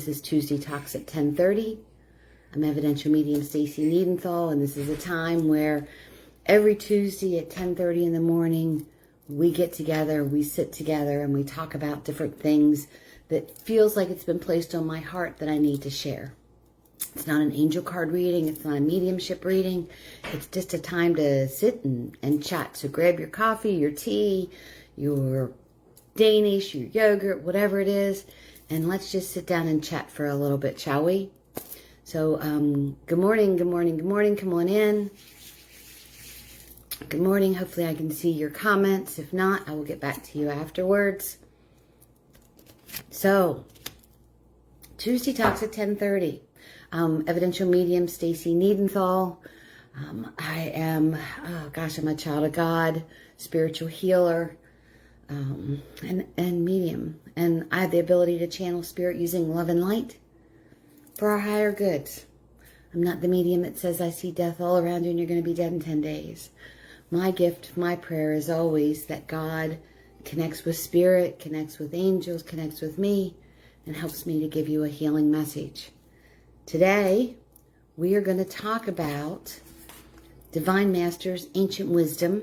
This is Tuesday Talks at 10:30. I'm Evidential Medium Stacy Niedenthal, and this is a time where every Tuesday at 10:30 in the morning, we get together, we sit together, and we talk about different things that feels like it's been placed on my heart that I need to share. It's not an angel card reading. It's not a mediumship reading. It's just a time to sit and chat. So grab your coffee, your tea, your Danish, your yogurt, whatever it is, and let's just sit down and chat for a little bit, shall we? So, good morning, good morning, good morning. Come on in. Good morning. Hopefully I can see your comments. If not, I will get back to you afterwards. So, Tuesday Talks at 10:30. Evidential Medium Stacy Niedenthal. I am, I'm a child of God, spiritual healer, and medium. And I have the ability to channel spirit using love and light for our higher goods. I'm not the medium that says I see death all around you and you're going to be dead in 10 days. My gift, my prayer is always that God connects with spirit, connects with angels, connects with me, and helps me to give you a healing message. Today, we are going to talk about Divine Masters, Ancient Wisdom,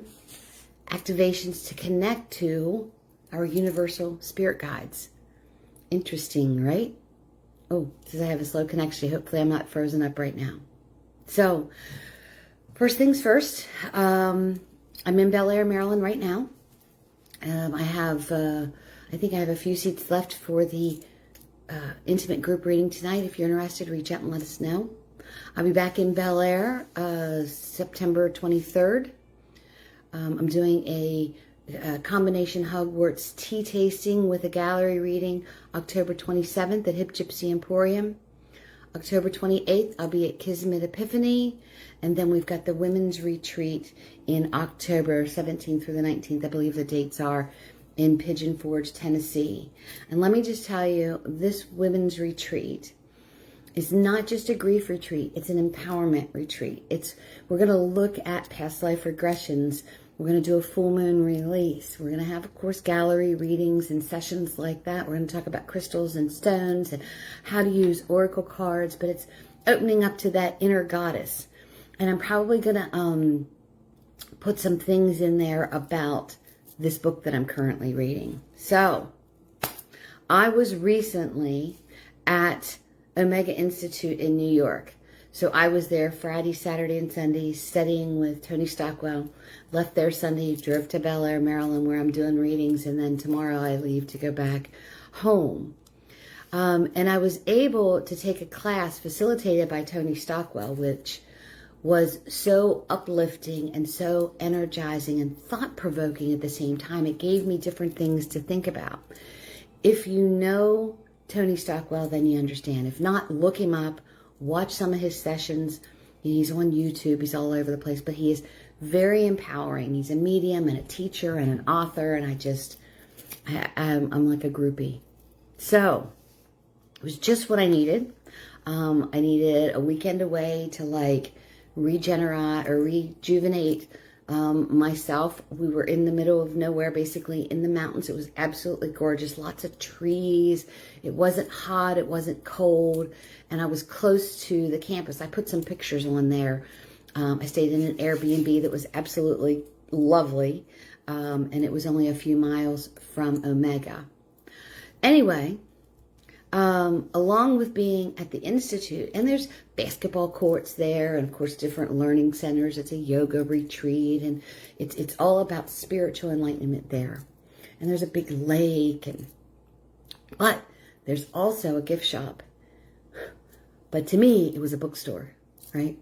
activations to connect to our universal spirit guides. Interesting, right? Oh, because I have a slow connection. Hopefully I'm not frozen up right now. So, first things first, I'm in Bel Air, Maryland right now. I think I have a few seats left for the intimate group reading tonight. If you're interested, reach out and let us know. I'll be back in Bel Air September 23rd. I'm doing a combination Hogwarts tea tasting with a gallery reading October 27th at Hip Gypsy Emporium. October 28th, I'll be at Kismet Epiphany. And then we've got the women's retreat in October 17th through the 19th. I believe the dates are in Pigeon Forge, Tennessee. And let me just tell you, this women's retreat is not just a grief retreat. It's an empowerment retreat. We're going to look at past life regressions. We're going to do a full moon release. We're going to have, of course, gallery readings and sessions like that. We're going to talk about crystals and stones and how to use oracle cards. But it's opening up to that inner goddess. And I'm probably going to put some things in there about this book that I'm currently reading. So, I was recently at Omega Institute in New York. So I was there Friday, Saturday, and Sunday studying with Tony Stockwell. Left there Sunday, drove to Bel Air, Maryland, where I'm doing readings, and then tomorrow I leave to go back home. And I was able to take a class facilitated by Tony Stockwell, which was so uplifting and so energizing and thought-provoking at the same time. It gave me different things to think about. If you know Tony Stockwell, then you understand. If not, look him up. Watch some of his sessions. He's on YouTube. He's all over the place. But he is very empowering. He's a medium and a teacher and an author. And I'm like a groupie. So, it was just what I needed. I needed a weekend away to rejuvenate myself. We were in the middle of nowhere, basically in the mountains. It was absolutely gorgeous. Lots of trees. It wasn't hot. It wasn't cold. And I was close to the campus. I put some pictures on there. I stayed in an Airbnb that was absolutely lovely. And it was only a few miles from Omega. Anyway, along with being at the Institute, and there's basketball courts there, and of course different learning centers. It's a yoga retreat, and it's all about spiritual enlightenment there. And there's a big lake, but there's also a gift shop. But to me, it was a bookstore, right?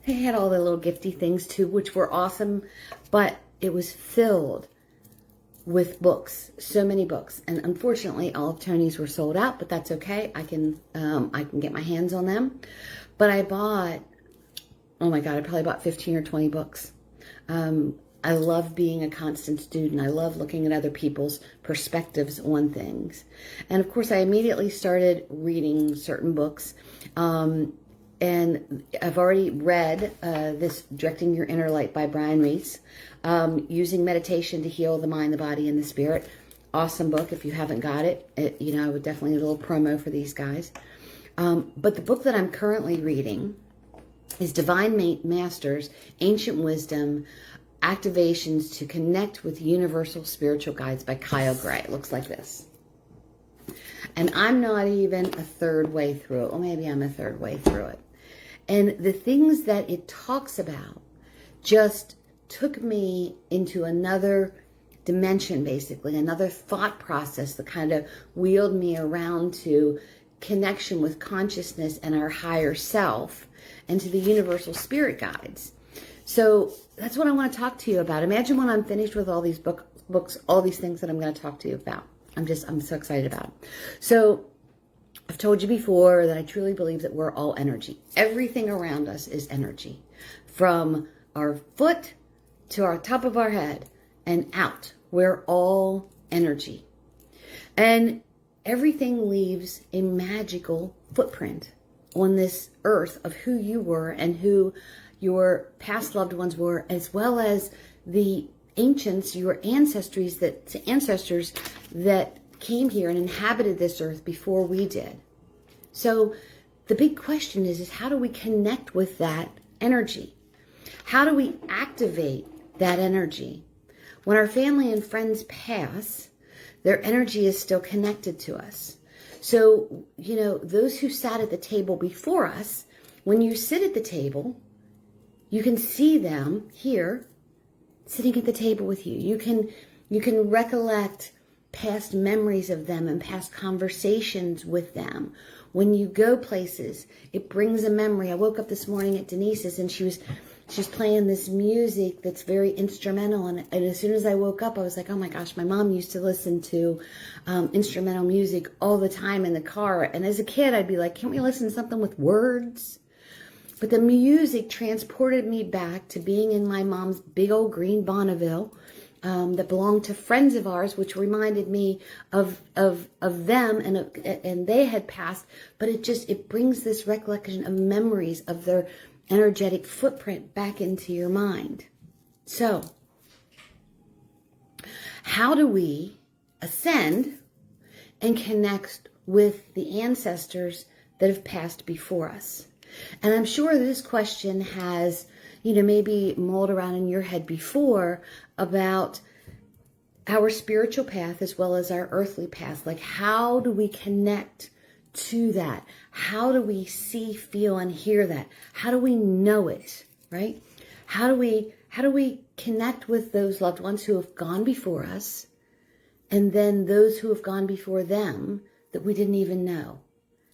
They had all the little gifty things too, which were awesome, but it was filled with books, so many books. And unfortunately, all of Tony's were sold out, but that's okay. I can get my hands on them. But I bought, oh my God, I probably bought 15 or 20 books. I love being a constant student. I love looking at other people's perspectives on things. And of course, I immediately started reading certain books. And I've already read this Directing Your Inner Light by Brian Reese, using meditation to heal the mind, the body, and the spirit. Awesome book. If you haven't got it, I would definitely do a little promo for these guys. But the book that I'm currently reading is Divine Masters, Ancient Wisdom, Activations to Connect with Universal Spiritual Guides by Kyle Gray. It looks like this. And I'm not even a third way through it. Or maybe I'm a third way through it. And the things that it talks about just took me into another dimension, basically, another thought process that kind of wheeled me around to connection with consciousness and our higher self and to the universal spirit guides. So that's what I want to talk to you about. Imagine when I'm finished with all these books, all these things that I'm going to talk to you about. I'm so excited about it. So I've told you before that I truly believe that we're all energy. Everything around us is energy. From our foot to our top of our head and out. We're all energy. And everything leaves a magical footprint on this earth of who you were and who your past loved ones were, as well as the ancients, your ancestors that came here and inhabited this earth before we did. So the big question is how do we connect with that energy? How do we activate that energy? When our family and friends pass, their energy is still connected to us. So, those who sat at the table before us, when you sit at the table, you can see them here sitting at the table with you. You can recollect past memories of them and past conversations with them. When you go places, it brings a memory. I woke up this morning at Denise's and she's playing this music that's very instrumental. And as soon as I woke up, I was like, oh my gosh, my mom used to listen to instrumental music all the time in the car. And as a kid, I'd be like, can't we listen to something with words? But the music transported me back to being in my mom's big old green Bonneville that belonged to friends of ours, which reminded me of them, and they had passed. But it brings this recollection of memories of their energetic footprint back into your mind. So, how do we ascend and connect with the ancestors that have passed before us? And I'm sure this question has, maybe mulled around in your head before about our spiritual path as well as our earthly path. Like, how do we connect to that? How do we see, feel, and hear that? How do we know it, right? How do we connect with those loved ones who have gone before us and then those who have gone before them that we didn't even know?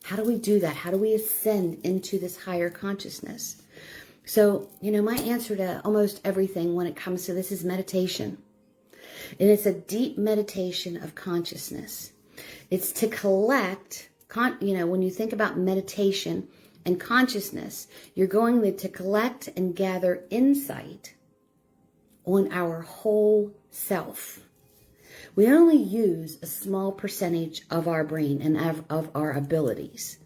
How do we do that? How do we ascend into this higher consciousness? So, my answer to almost everything when it comes to this is meditation. And it's a deep meditation of consciousness. It's to collect, when you think about meditation and consciousness, you're going to collect and gather insight on our whole self. We only use a small percentage of our brain and of our abilities,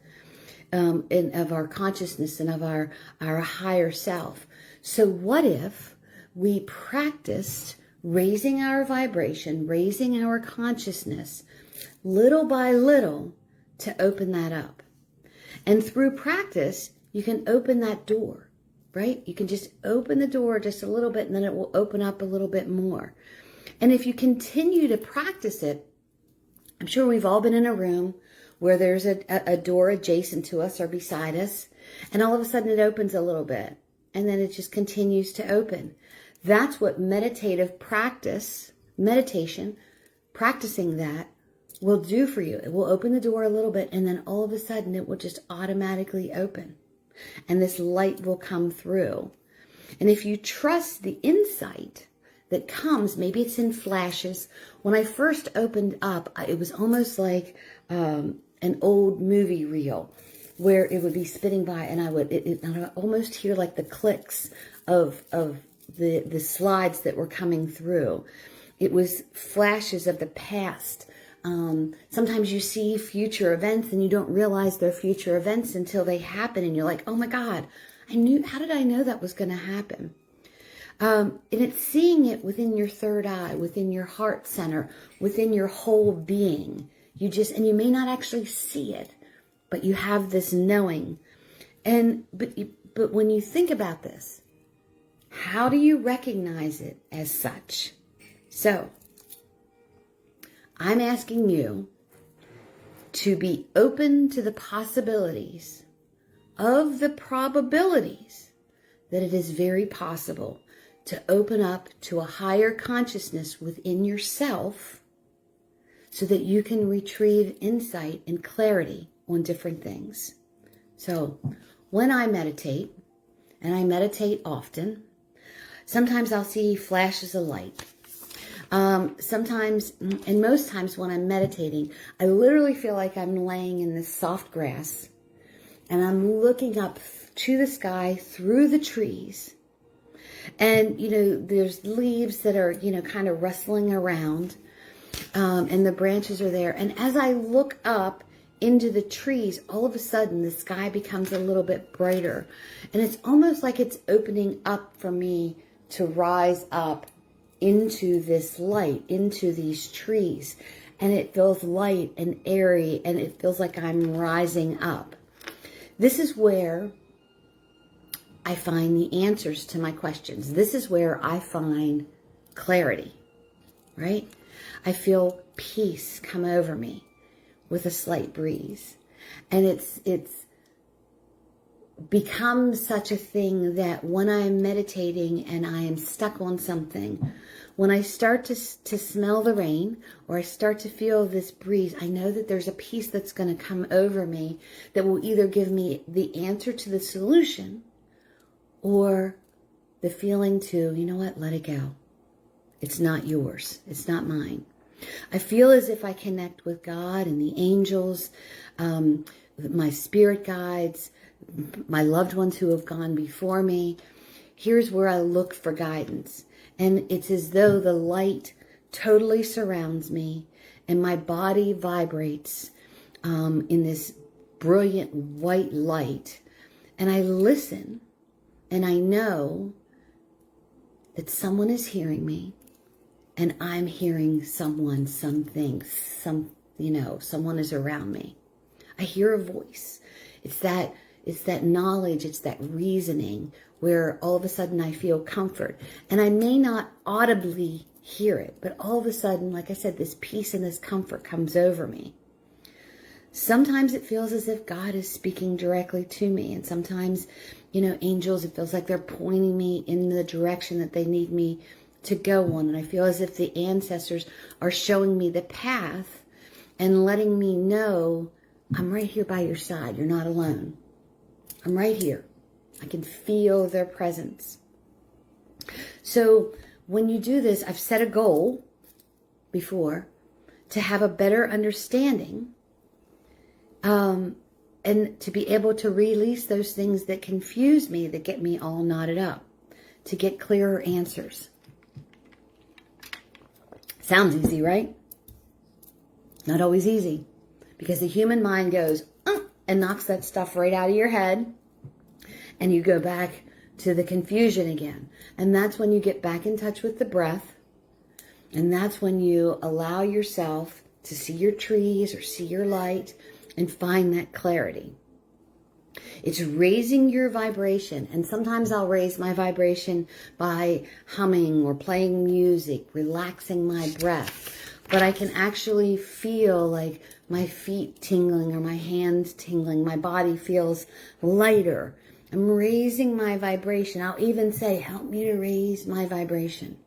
and of our consciousness and of our higher self. So what if we practiced raising our vibration, raising our consciousness, little by little, to open that up? And through practice, you can open that door, right? You can just open the door just a little bit, and then it will open up a little bit more. And if you continue to practice it, I'm sure we've all been in a room where there's a door adjacent to us or beside us, and all of a sudden it opens a little bit, and then it just continues to open. That's what meditation, practicing that will do for you. It will open the door a little bit, and then all of a sudden it will just automatically open, and this light will come through. And if you trust the insight that comes, maybe it's in flashes. When I first opened up, it was almost like an old movie reel where it would be spinning by, and I would almost hear like the clicks of the slides that were coming through. It was flashes of the past. Sometimes you see future events and you don't realize they're future events until they happen, and you're like, oh my God, how did I know that was going to happen? And it's seeing it within your third eye, within your heart center, within your whole being. And you may not actually see it, but you have this knowing. But when you think about this, how do you recognize it as such? So, I'm asking you to be open to the possibilities of the probabilities that it is very possible to open up to a higher consciousness within yourself so that you can retrieve insight and clarity on different things. So when I meditate, and I meditate often, sometimes I'll see flashes of light. Sometimes, and most times when I'm meditating, I literally feel like I'm laying in this soft grass and I'm looking up to the sky through the trees. And, there's leaves that are, kind of rustling around, and the branches are there. And as I look up into the trees, all of a sudden the sky becomes a little bit brighter. And it's almost like it's opening up for me to rise up into this light, into these trees. And it feels light and airy, and it feels like I'm rising up. This is where I find the answers to my questions. This is where I find clarity, right? I feel peace come over me with a slight breeze. And it's become such a thing that when I'm meditating and I am stuck on something, when I start to smell the rain or I start to feel this breeze, I know that there's a peace that's going to come over me that will either give me the answer to the solution or the feeling to, you know what, let it go. It's not yours. It's not mine. I feel as if I connect with God and the angels, my spirit guides, my loved ones who have gone before me. Here's where I look for guidance. And it's as though the light totally surrounds me and my body vibrates in this brilliant white light. And I listen and I know that someone is hearing me and I'm hearing someone, something, someone is around me. I hear a voice. It's that knowledge, it's that reasoning where all of a sudden I feel comfort. And I may not audibly hear it, but all of a sudden, like I said, this peace and this comfort comes over me. Sometimes it feels as if God is speaking directly to me. And sometimes, angels, it feels like they're pointing me in the direction that they need me to go on. And I feel as if the ancestors are showing me the path and letting me know, I'm right here by your side. You're not alone. I'm right here. I can feel their presence. So when you do this, I've set a goal before to have a better understanding and to be able to release those things that confuse me, that get me all knotted up, to get clearer answers. Sounds easy, right? Not always easy, because the human mind goes and knocks that stuff right out of your head, and you go back to the confusion again. And that's when you get back in touch with the breath, and that's when you allow yourself to see your trees or see your light and find that clarity. It's raising your vibration. And sometimes I'll raise my vibration by humming or playing music, relaxing my breath. But I can actually feel like my feet tingling or my hands tingling. My body feels lighter. I'm raising my vibration. I'll even say, help me to raise my vibration.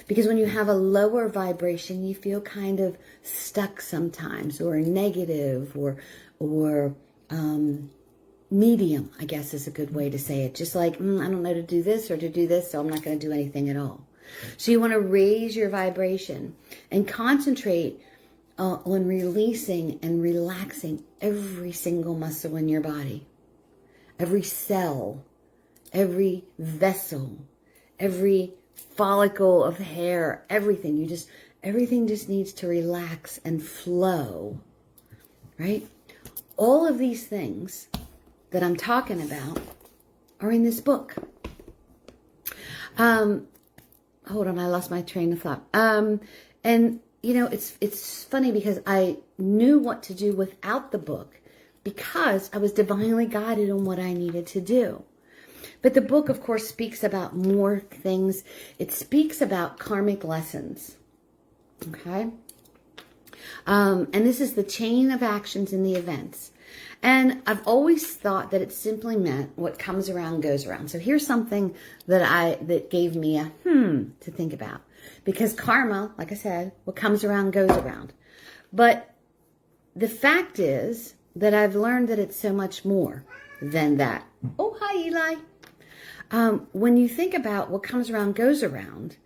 Because when you have a lower vibration, you feel kind of stuck sometimes, or negative, or medium, I guess is a good way to say it. Just like, I don't know to do this or to do this, so I'm not going to do anything at all. So you want to raise your vibration and concentrate on releasing and relaxing every single muscle in your body. Every cell, every vessel, every follicle of hair, everything. Everything just needs to relax and flow, right? All of these things that I'm talking about are in this book. Hold on, I lost my train of thought. And you know, it's funny because I knew what to do without the book because I was divinely guided on what I needed to do. But the book, of course, speaks about more things. It speaks about karmic lessons. Okay? And this is the chain of actions in the events. And I've always thought that it simply meant what comes around goes around. So here's something that gave me a to think about. Because karma, like I said, what comes around goes around. But the fact is that I've learned that it's so much more than that. Oh, hi, Eli. When you think about what comes around goes around,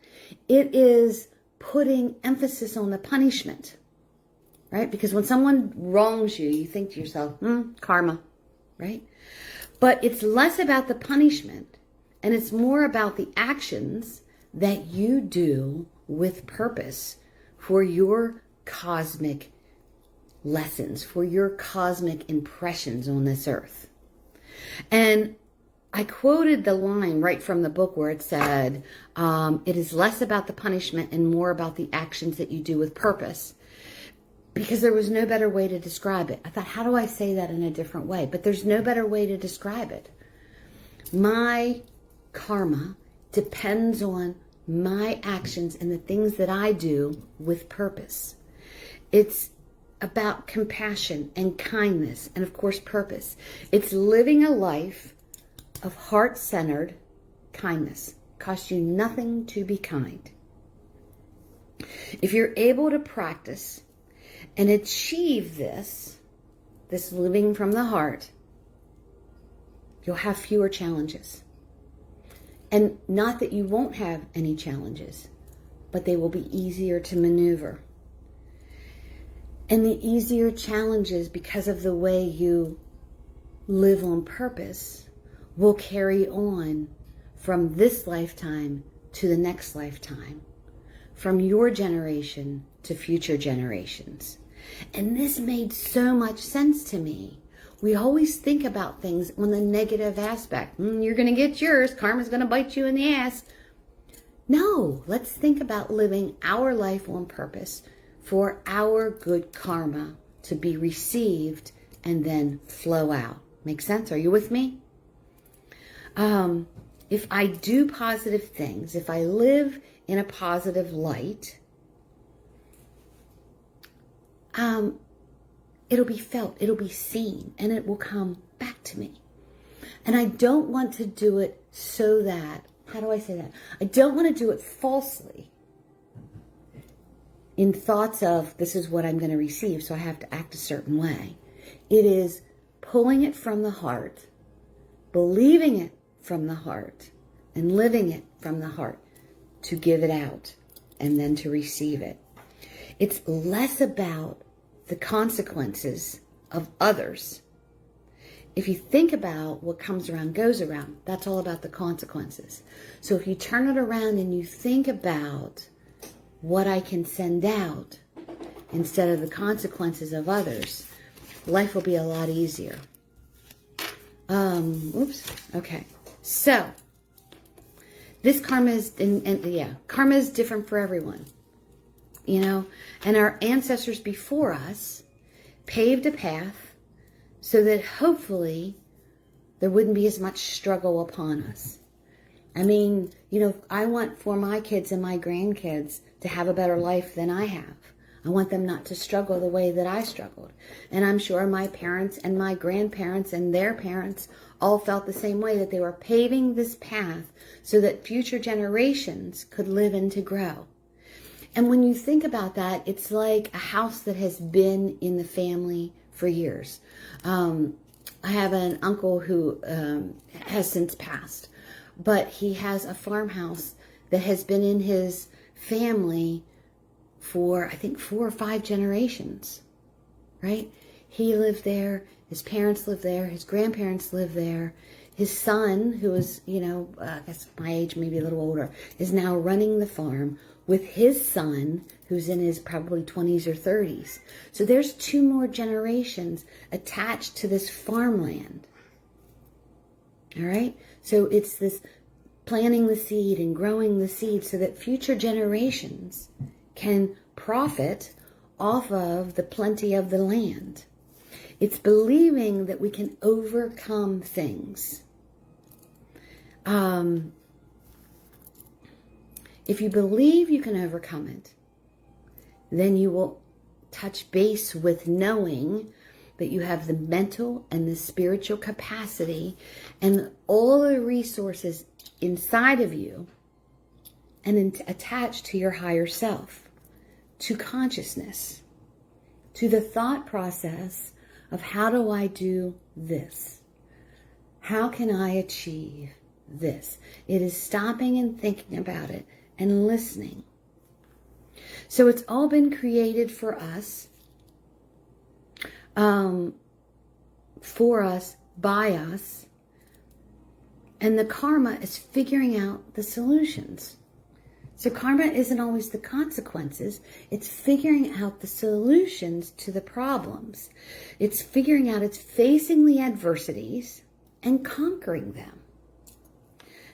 it is putting emphasis on the punishment. Right? Because when someone wrongs you, you think to yourself, karma, right? But it's less about the punishment and it's more about the actions that you do with purpose for your cosmic lessons, for your cosmic impressions on this earth. And I quoted the line right from the book where it said, it is less about the punishment and more about the actions that you do with purpose. Because there was no better way to describe it. I thought, how do I say that in a different way? But there's no better way to describe it. My karma depends on my actions and the things that I do with purpose. It's about compassion and kindness and, of course, purpose. It's living a life of heart-centered kindness. It costs you nothing to be kind. If you're able to practice and achieve this living from the heart, you'll have fewer challenges. And not that you won't have any challenges, but they will be easier to maneuver. And the easier challenges, because of the way you live on purpose, will carry on from this lifetime to the next lifetime, from your generation to future generations. And this made so much sense to me. We always think about things on the negative aspect. You're going to get yours. Karma's going to bite you in the ass. No, let's think about living our life on purpose for our good karma to be received and then flow out. Make sense? Are you with me? If I do positive things, if I live in a positive light, it'll be felt, it'll be seen, and it will come back to me. And I don't want to do it so that, how do I say that? I don't want to do it falsely in thoughts of this is what I'm going to receive, so I have to act a certain way. It is pulling it from the heart, believing it from the heart, and living it from the heart to give it out and then to receive it. It's less about the consequences of others. If you think about what comes around goes around, that's all about the consequences. So if you turn it around and you think about what I can send out instead of the consequences of others, life will be a lot easier. Okay. So this karma is, karma is different for everyone. You know, and our ancestors before us paved a path so that hopefully there wouldn't be as much struggle upon us. I mean, you know, I want for my kids and my grandkids to have a better life than I have. I want them not to struggle the way that I struggled. And I'm sure my parents and my grandparents and their parents all felt the same way, that they were paving this path so that future generations could live and to grow. And when you think about that, it's like a house that has been in the family for years. I have an uncle who has since passed, but he has a farmhouse that has been in his family for, I think, 4 or 5 generations, right? He lived there, his parents lived there, his grandparents lived there. His son, who is, I guess my age, maybe a little older, is now running the farm with his son, who's in his probably 20s or 30s. So there's 2 more generations attached to this farmland. All right? So it's this planting the seed and growing the seed so that future generations can profit off of the plenty of the land. It's believing that we can overcome things. If you believe you can overcome it, then you will touch base with knowing that you have the mental and the spiritual capacity and all the resources inside of you and attached to your higher self, to consciousness, to the thought process of how do I do this? How can I achieve this? It is stopping and thinking about it and listening. So it's all been created for us, by us, and the karma is figuring out the solutions. So karma isn't always the consequences. It's figuring out the solutions to the problems. It's figuring out, it's facing the adversities and conquering them.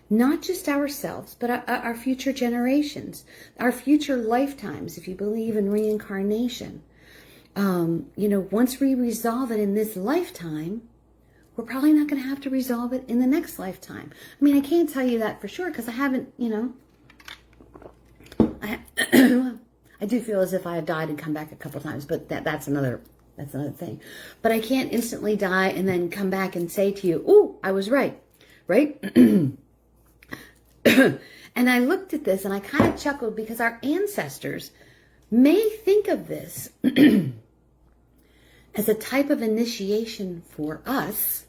Not just ourselves, but our future generations, our future lifetimes, if you believe in reincarnation. Once we resolve it in this lifetime, we're probably not going to have to resolve it in the next lifetime. I mean, I can't tell you that for sure because I haven't, I do feel as if I have died and come back a couple times, but that's another thing. But I can't instantly die and then come back and say to you, "Ooh, I was right," right? And I looked at this and I kind of chuckled because our ancestors may think of this as a type of initiation for us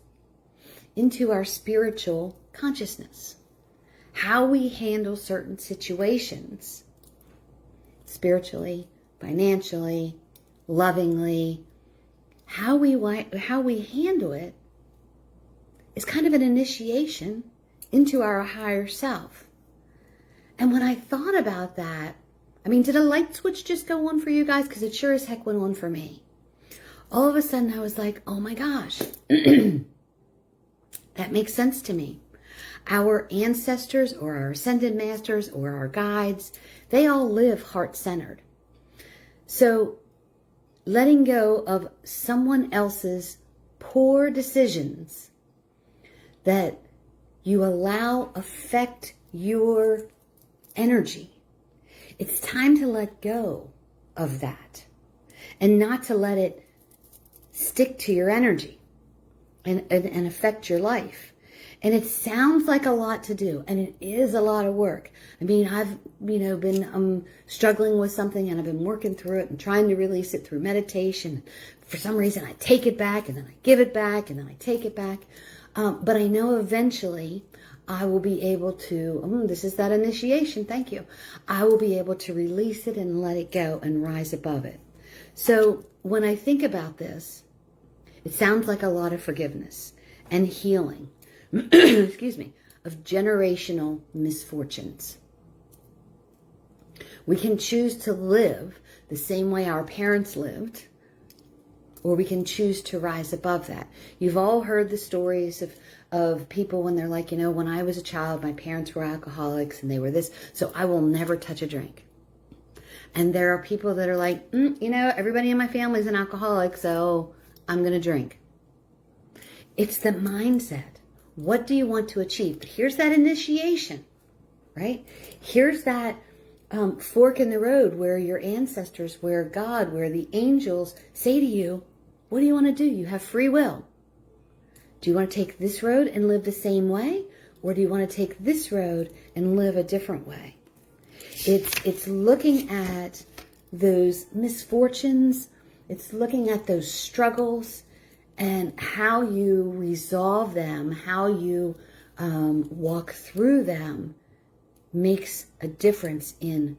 into our spiritual consciousness. How we handle certain situations, spiritually, financially, lovingly, how we handle it is kind of an initiation into our higher self. And when I thought about that, I mean, did a light switch just go on for you guys? Because it sure as heck went on for me. All of a sudden I was like, oh my gosh, that makes sense to me. Our ancestors or our ascended masters or our guides, they all live heart-centered. So letting go of someone else's poor decisions that you allow affect your energy. It's time to let go of that and not to let it stick to your energy and affect your life. And it sounds like a lot to do, and it is a lot of work. I mean, I've, been struggling with something, and I've been working through it and trying to release it through meditation. For some reason, I take it back, and then I give it back, and then I take it back. But I know eventually I will be able to, this is that initiation, thank you. I will be able to release it and let it go and rise above it. So when I think about this, it sounds like a lot of forgiveness and healing. Excuse me, of generational misfortunes. We can choose to live the same way our parents lived, or we can choose to rise above that. You've all heard the stories of people when they're like, when I was a child, my parents were alcoholics and they were this, so I will never touch a drink. And there are people that are like, everybody in my family is an alcoholic, so I'm going to drink. It's the mindset. What do you want to achieve? But here's that initiation, right? Here's that fork in the road where your ancestors, where God, where the angels say to you, what do you want to do? You have free will. Do you want to take this road and live the same way? Or do you want to take this road and live a different way? It's looking at those misfortunes. It's looking at those struggles and how you resolve them, how you walk through them makes a difference in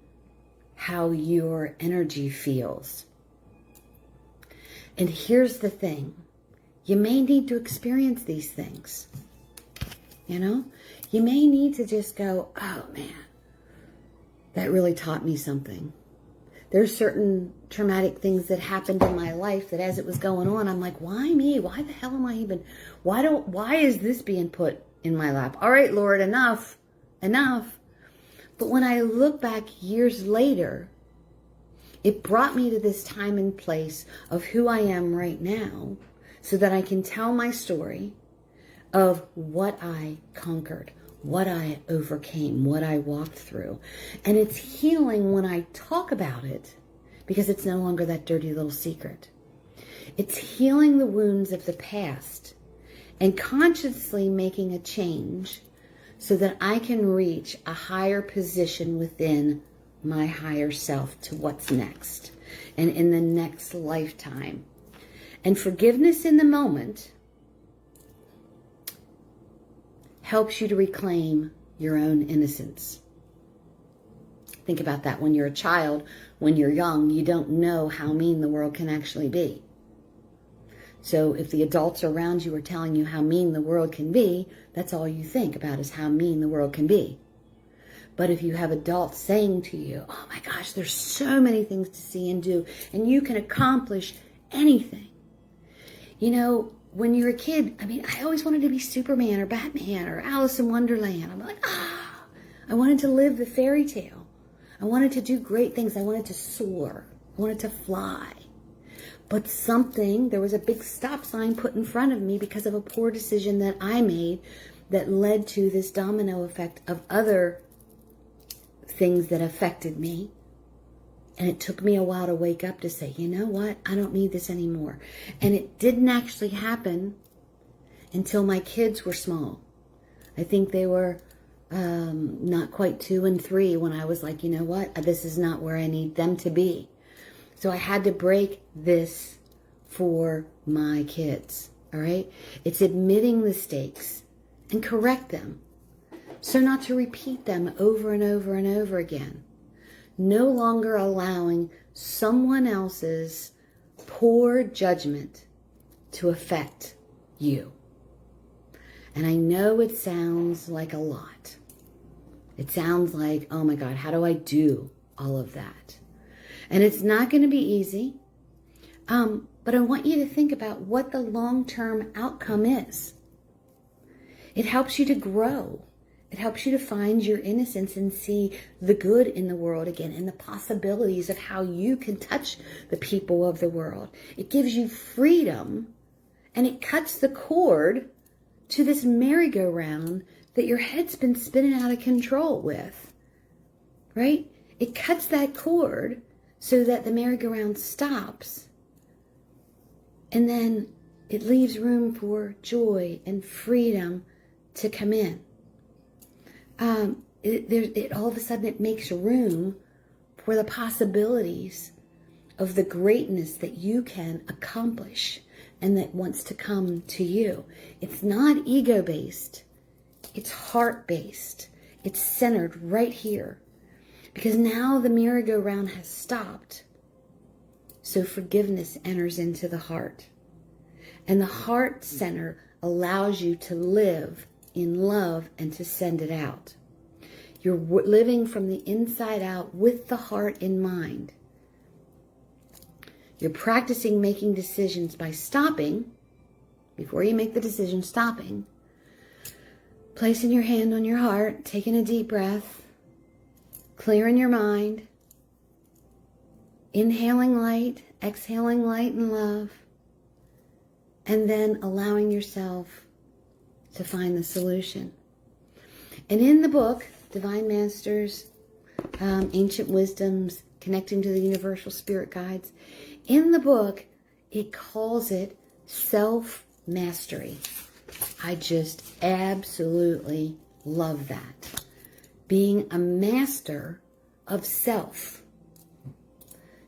how your energy feels. And here's the thing. You may need to experience these things. You may need to just go, oh man, that really taught me something. There's certain traumatic things that happened in my life that as it was going on, I'm like, why me? Why the hell am I even, why is this being put in my lap? All right, Lord, enough. enough. But when I look back years later, it brought me to this time and place of who I am right now so that I can tell my story of what I conquered, what I overcame, what I walked through. And it's healing when I talk about it because it's no longer that dirty little secret. It's healing the wounds of the past and consciously making a change so that I can reach a higher position within my higher self to what's next and in the next lifetime. And forgiveness in the moment helps you to reclaim your own innocence. Think about that. When you're a child, when you're young, you don't know how mean the world can actually be. So if the adults around you are telling you how mean the world can be, that's all you think about is how mean the world can be. But if you have adults saying to you, oh my gosh, there's so many things to see and do, and you can accomplish anything. You know, when you're a kid, I always wanted to be Superman or Batman or Alice in Wonderland. I'm like, I wanted to live the fairy tale. I wanted to do great things. I wanted to soar. I wanted to fly. But there was a big stop sign put in front of me because of a poor decision that I made that led to this domino effect of other things that affected me. And it took me a while to wake up to say, you know what? I don't need this anymore. And it didn't actually happen until my kids were small. I think they were not quite 2 and 3 when I was like, you know what? This is not where I need them to be. So I had to break this for my kids, all right? It's admitting mistakes and correct them so not to repeat them over and over and over again. No longer allowing someone else's poor judgment to affect you. And I know it sounds like a lot. It sounds like, oh my God, how do I do all of that? And it's not going to be easy. But I want you to think about what the long-term outcome is. It helps you to grow. It helps you to find your innocence and see the good in the world again and the possibilities of how you can touch the people of the world. It gives you freedom and it cuts the cord to this merry-go-round that your head's been spinning out of control with, right? It cuts that cord so that the merry-go-round stops, and then it leaves room for joy and freedom to come in. All of a sudden it makes room for the possibilities of the greatness that you can accomplish and that wants to come to you. It's not ego-based. It's heart-based. It's centered right here. Because now the merry-go-round has stopped. So forgiveness enters into the heart. And the heart center allows you to live in love and to send it out. You're living from the inside out with the heart in mind. You're practicing making decisions by stopping, before you make the decision, stopping, placing your hand on your heart, taking a deep breath, clearing your mind, inhaling light, exhaling light and love, and then allowing yourself to find the solution. And in the book, Divine Masters, Ancient Wisdoms, Connecting to the Universal Spirit Guides, in the book, it calls it self-mastery. I just absolutely love that. Being a master of self.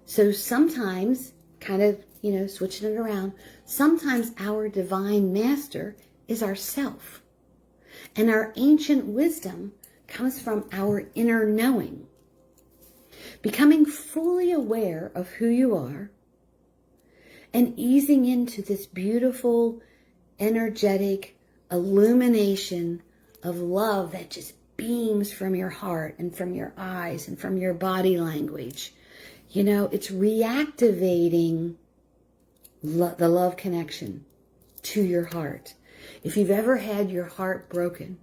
So sometimes, kind of, switching it around, sometimes our divine master is ourself. And our ancient wisdom comes from our inner knowing. Becoming fully aware of who you are and easing into this beautiful, energetic illumination of love that just beams from your heart and from your eyes and from your body language. It's reactivating the love connection to your heart. If you've ever had your heart broken,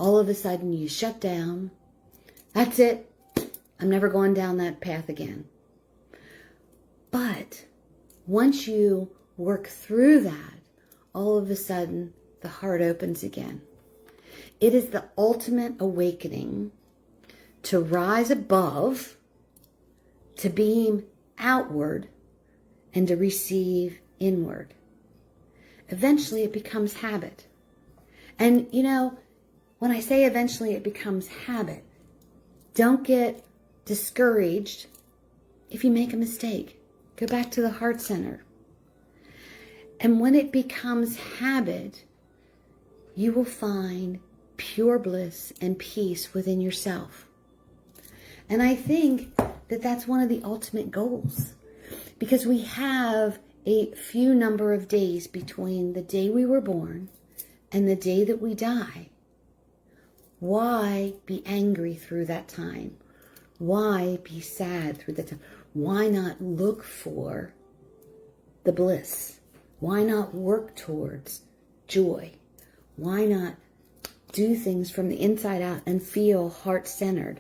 all of a sudden you shut down. That's it. I'm never going down that path again. But once you work through that, all of a sudden the heart opens again. It is the ultimate awakening to rise above, to beam outward, and to receive inward. Eventually it becomes habit. And you know, when I say eventually it becomes habit, don't get discouraged if you make a mistake. Go back to the heart center. And when it becomes habit, you will find pure bliss and peace within yourself. And I think that that's one of the ultimate goals, because we have a few number of days between the day we were born and the day that we die. Why be angry through that time? Why be sad through that time? Why not look for the bliss? Why not work towards joy? Why not do things from the inside out and feel heart-centered?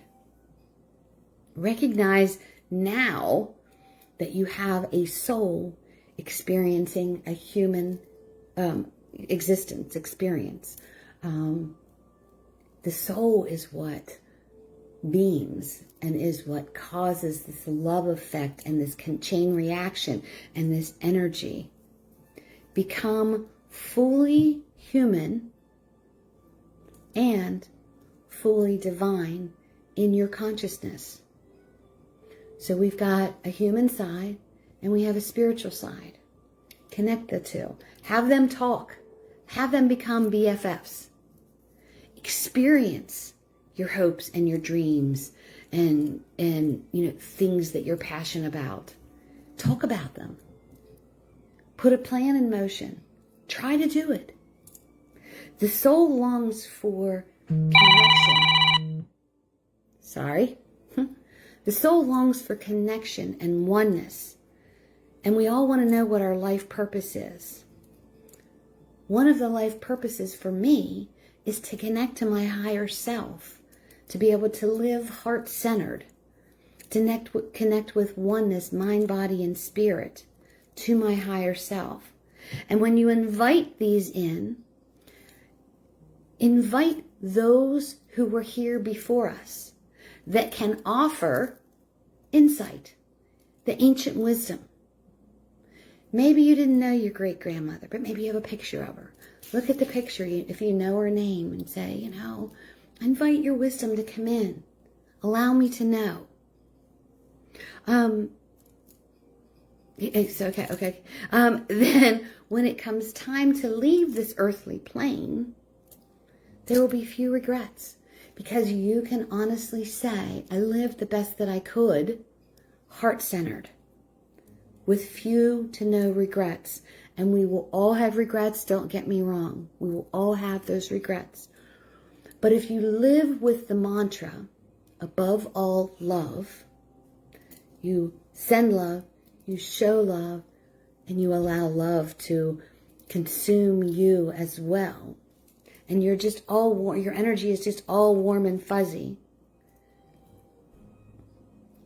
Recognize now that you have a soul experiencing a human experience. The soul is what beams and is what causes this love effect and this chain reaction and this energy. Become fully human and fully divine in your consciousness. So we've got a human side and we have a spiritual side. Connect the two. Have them talk. Have them become BFFs. Experience your hopes and your dreams and things that you're passionate about. Talk about them. Put a plan in motion. Try to do it. The soul longs for connection. The soul longs for connection and oneness. And we all want to know what our life purpose is. One of the life purposes for me is to connect to my higher self, to be able to live heart-centered, to connect with oneness, mind, body, and spirit, to my higher self. And when you invite these in, invite those who were here before us that can offer insight, the ancient wisdom. Maybe you didn't know your great-grandmother, but maybe you have a picture of her. Look at the picture if you know her name and say, invite your wisdom to come in. Allow me to know. It's okay. Then when it comes time to leave this earthly plane, there will be few regrets, because you can honestly say, I lived the best that I could, heart-centered, with few to no regrets. And we will all have regrets, don't get me wrong. We will all have those regrets. But if you live with the mantra, above all love, you send love, you show love, and you allow love to consume you as well. And you're just all warm, your energy is just all warm and fuzzy.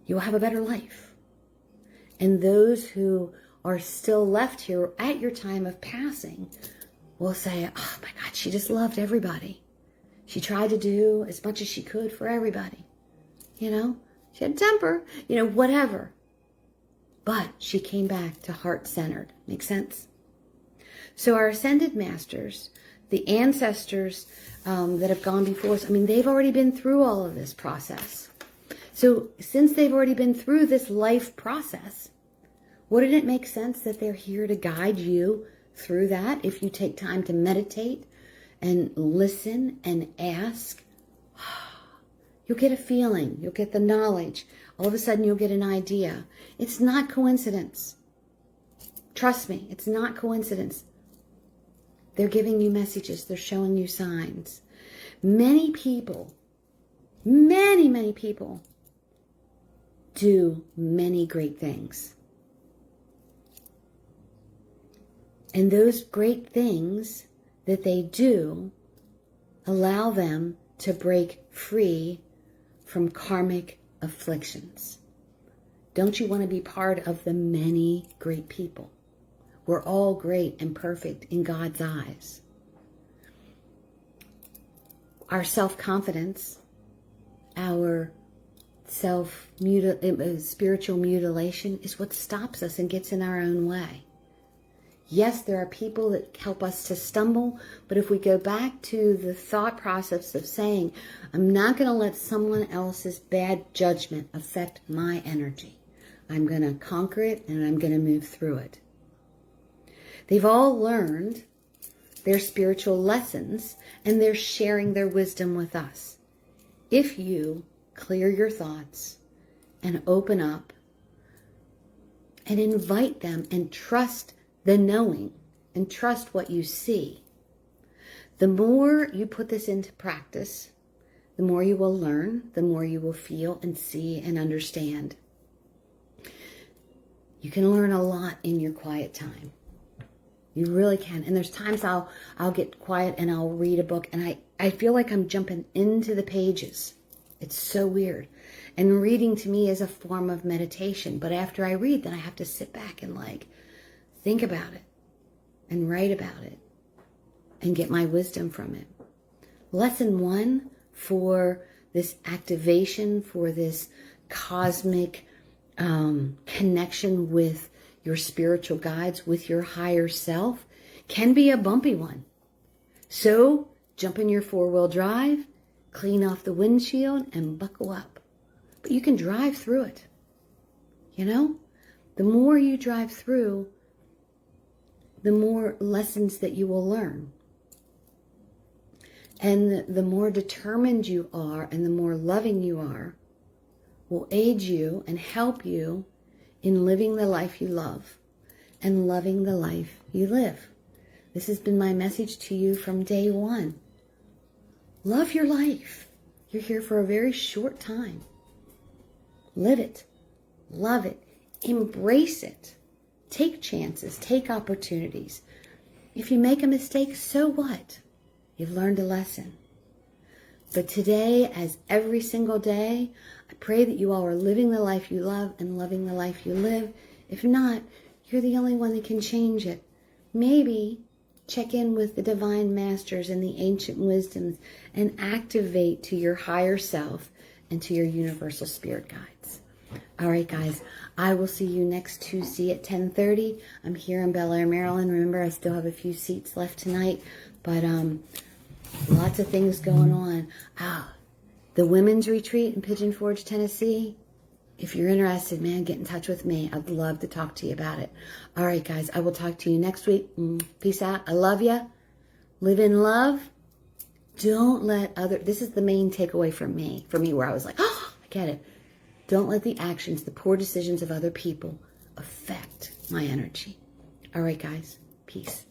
You'll have a better life. And those who are still left here at your time of passing will say, oh my God, she just loved everybody. She tried to do as much as she could for everybody. She had temper, whatever. But she came back to heart-centered. Make sense? So our ascended masters, the ancestors that have gone before us, they've already been through all of this process. So since they've already been through this life process, wouldn't it make sense that they're here to guide you through that if you take time to meditate and listen and ask? You'll get a feeling. You'll get the knowledge. All of a sudden, you'll get an idea. It's not coincidence. Trust me, it's not coincidence. They're giving you messages. They're showing you signs. Many people, many people do many great things. And those great things that they do allow them to break free from karmic afflictions? Don't you want to be part of the many great people? We're all great and perfect in God's eyes. Our self-confidence, our spiritual mutilation is what stops us and gets in our own way. Yes, there are people that help us to stumble, but if we go back to the thought process of saying, I'm not going to let someone else's bad judgment affect my energy. I'm going to conquer it and I'm going to move through it. They've all learned their spiritual lessons and they're sharing their wisdom with us. If you clear your thoughts and open up and invite them and trust the knowing and trust what you see, the more you put this into practice, the more you will learn, the more you will feel and see and understand. You can learn a lot in your quiet time. You really can. And there's times I'll get quiet and I'll read a book and I feel like I'm jumping into the pages. It's so weird. And reading to me is a form of meditation. But after I read, then I have to sit back and think about it and write about it and get my wisdom from it. Lesson 1 for this activation, for this cosmic connection with your spiritual guides, with your higher self, can be a bumpy one. So jump in your 4-wheel drive, clean off the windshield, and buckle up. But you can drive through it. The more you drive through, the more lessons that you will learn. And the more determined you are and the more loving you are, will aid you and help you in living the life you love and loving the life you live. This has been my message to you from day one. Love your life. You're here for a very short time. Live it. Love it. Embrace it. Take chances. Take opportunities. If you make a mistake, so what? You've learned a lesson. But today, as every single day, I pray that you all are living the life you love and loving the life you live. If not, you're the only one that can change it. Maybe check in with the divine masters and the ancient wisdoms and activate to your higher self and to your universal spirit guides. All right, guys, I will see you next Tuesday at 10:30. I'm here in Bel Air, Maryland. Remember, I still have a few seats left tonight, but lots of things going on. The women's retreat in Pigeon Forge, Tennessee. If you're interested, man, get in touch with me. I'd love to talk to you about it. All right, guys, I will talk to you next week. Peace out. I love you. Live in love. Don't let this is the main takeaway for me where I was like, oh, I get it. Don't let the actions, the poor decisions of other people affect my energy. All right, guys. Peace.